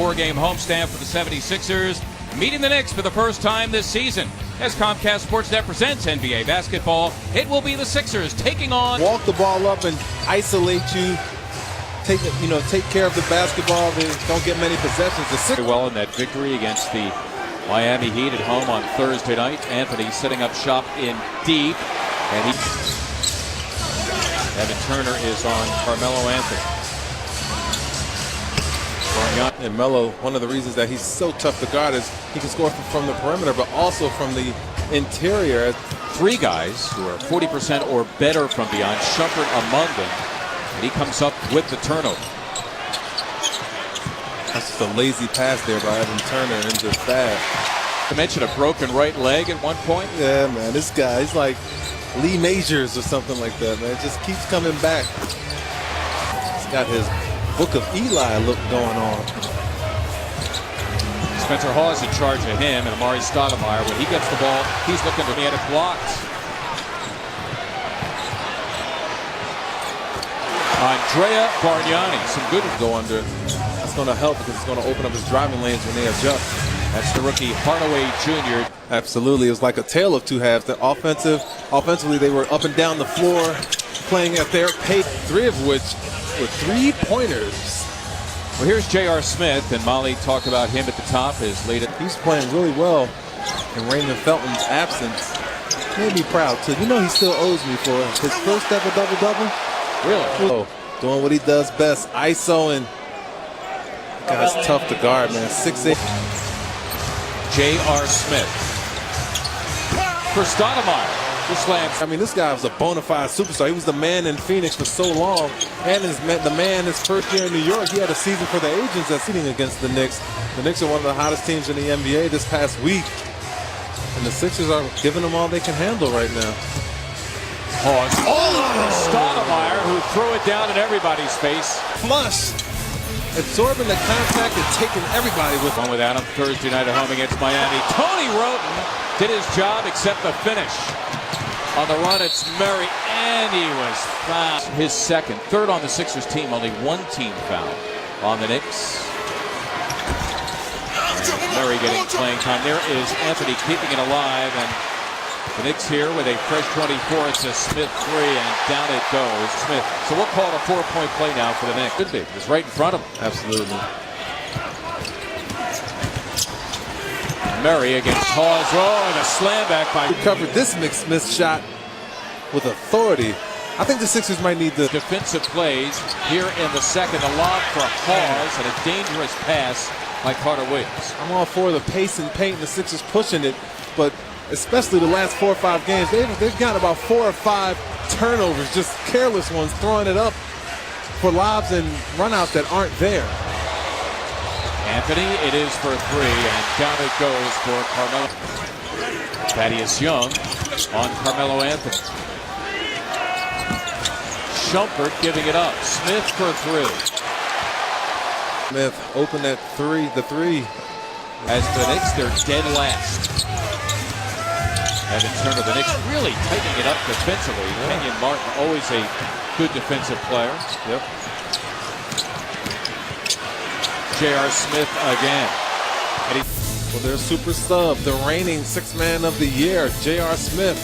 4-game homestand for the 76ers, meeting the Knicks for the first time this season. As Comcast Sportsnet presents NBA basketball, it will be the Sixers taking on... Walk the ball up and isolate you. Take care of the basketball. They don't get many possessions. Very well in that victory against the Miami Heat at home on Thursday night. Anthony setting up shop in deep. And Evan Turner is on Carmelo Anthony. And Melo, one of the reasons that he's so tough to guard is he can score from the perimeter, but also from the interior. Three guys who are 40% or better from beyond, Shumpert among them. And he comes up with the turnover. That's just a lazy pass there by Evan Turner into fast. I mentioned a broken right leg at one point. Yeah, man, this guy, he's like Lee Majors or something like that, man. Just keeps coming back. He's got his Book of Eli look going on. Spencer Hawes in charge of him, and Amari Stoudemire, when he gets the ball, he's looking to get it blocked. Andrea Bargnani, some good go under. That's going to help because it's going to open up his driving lanes when they adjust. That's the rookie Hardaway Jr. Absolutely, it was like a tale of two halves. Offensively, they were up and down the floor, playing at their pace. Three of which were three-pointers. Well, here's J.R. Smith, and Molly talked about him at the top. He's playing really well in Raymond Felton's absence. Made me proud too. You know he still owes me for his first ever double-double. Really? Doing what he does best, ISO, and guy's tough to guard, man. 6'8". J.R. Smith for Stoudemire. I mean, this guy was a bona fide superstar. He was the man in Phoenix for so long, and the man his first year in New York. He had a season for the agents that's sitting against the Knicks. The Knicks are one of the hottest teams in the NBA this past week, and the Sixers are giving them all they can handle right now. Pause. All over Stoudemire, who threw it down in everybody's face. Flush. Absorbing the contact and taking everybody with him. One with Adam Thursday night at home against Miami. Tony Roten did his job except the finish. On the run, it's Murray, and he was fouled. His second, third on the Sixers team, only one team foul on the Knicks. And Murray getting playing time. There is Anthony keeping it alive, and the Knicks here with a fresh 24. It's a Smith three, and down it goes. Smith. So we'll call it a 4-point play now for the Knicks. Could be. It's right in front of him. Absolutely. Murray against Hawes. Oh, and a slam back by... He covered this Smith shot with authority. I think the Sixers might need the... Defensive plays here in the second. A lob for Hawes and a dangerous pass by Carter Williams. I'm all for the pace and paint and the Sixers pushing it, but especially the last 4 or 5 games, they've got about 4 or 5 turnovers, just careless ones, throwing it up for lobs and runouts that aren't there. Anthony, it is for three, and down it goes for Carmelo. Thaddeus Young on Carmelo Anthony. Shumpert giving it up. Smith for three. Smith open at the three. As the Knicks, they're dead last. Evan Turner, the Knicks really tightening it up defensively. Kenyon Martin, always a good defensive player. Yep. J.R. Smith again. Well, their super sub, the reigning sixth man of the year, J.R. Smith.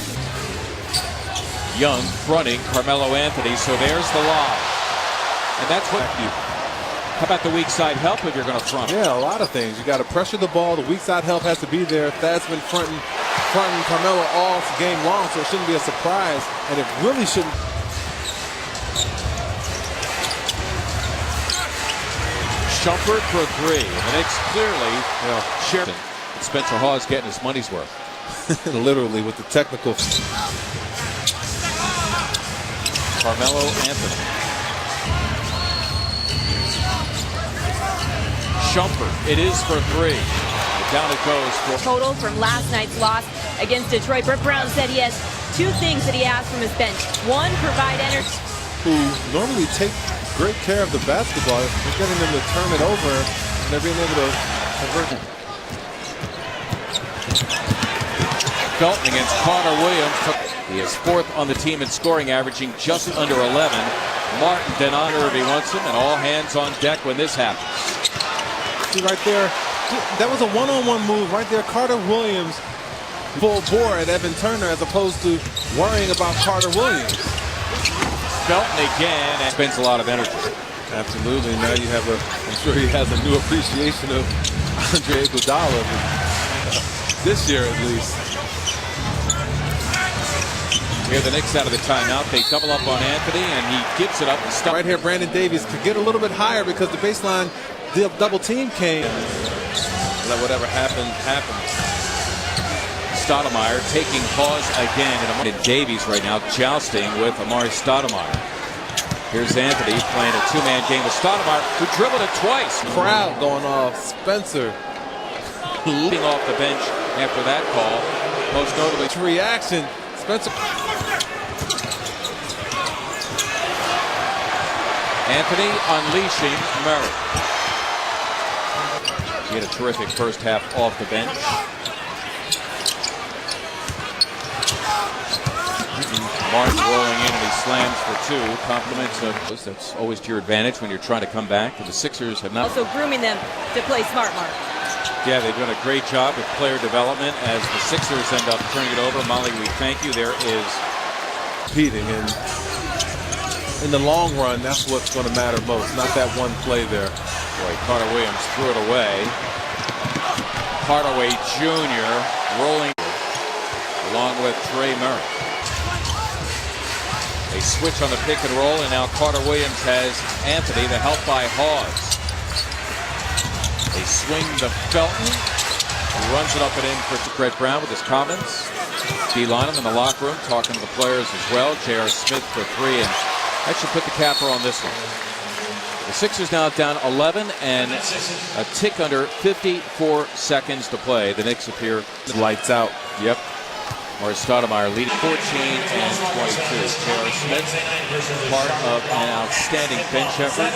Young fronting Carmelo Anthony, so there's the lob. And that's what you... How about the weak side help if you're going to front? Yeah, a lot of things. You got to pressure the ball. The weak side help has to be there. Thad's been fronting Carmelo all game long, so it shouldn't be a surprise. And it really shouldn't... Shumpert for three. The Knicks clearly shared it. Spencer Hawes getting his money's worth. Literally with the technical. Carmelo Anthony. Shumpert. It is for three. Down it goes. Total from last night's loss against Detroit. Brett Brown said he has 2 things that he asked from his bench. One, provide energy. Who normally take great care of the basketball. They're getting them to turn it over, and they're being able to convert it. Felton against Carter Williams. He is 4th on the team in scoring, averaging just under 11. Martin did honor if he wants him, and all hands on deck when this happens. See right there, that was a one-on-one move right there. Carter Williams full bore at Evan Turner as opposed to worrying about Carter Williams. Felton again and spends a lot of energy. Absolutely. Now you have I'm sure he has a new appreciation of Andre Iguodala this year at least. Here the Knicks out of the timeout. They double up on Anthony and he gives it up and stops. Right here, Brandon Davies could get a little bit higher because the baseline double team came. Let whatever happened, happen. Stoudemire taking pause again. And Davies right now jousting with Amari Stoudemire. Here's Anthony playing a two-man game with Stoudemire, who dribbled it twice. Crowd going off. Spencer leaping off the bench after that call. Most notably, reaction. Spencer. Anthony unleashing Murray. He had a terrific first half off the bench. Martin rolling in and he slams for two. Compliments of that's always to your advantage when you're trying to come back. And the Sixers have not. Also grooming them to play smart, Mark. Yeah, they've done a great job with player development as the Sixers end up turning it over. Molly, we thank you. There is competing, and in the long run, that's what's going to matter most, not that one play there. Boy, Carter Williams threw it away. Hardaway Jr. rolling along with Trey Murray. They switch on the pick and roll, and now Carter Williams has Anthony, the help by Hawes. They swing to Felton. He runs it up and in for Brett Brown with his comments. D. Lynham in the locker room talking to the players as well. J.R. Smith for three, and that should put the capper on this one. The Sixers now down 11 and a tick under 54 seconds to play. The Knicks appear lights out. Yep. Amari Stoudemire leading 14 and 22. J.R. Smith, part of an outstanding bench effort.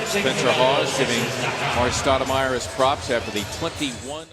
Spencer Hawes giving Amari Stoudemire his props after the 21.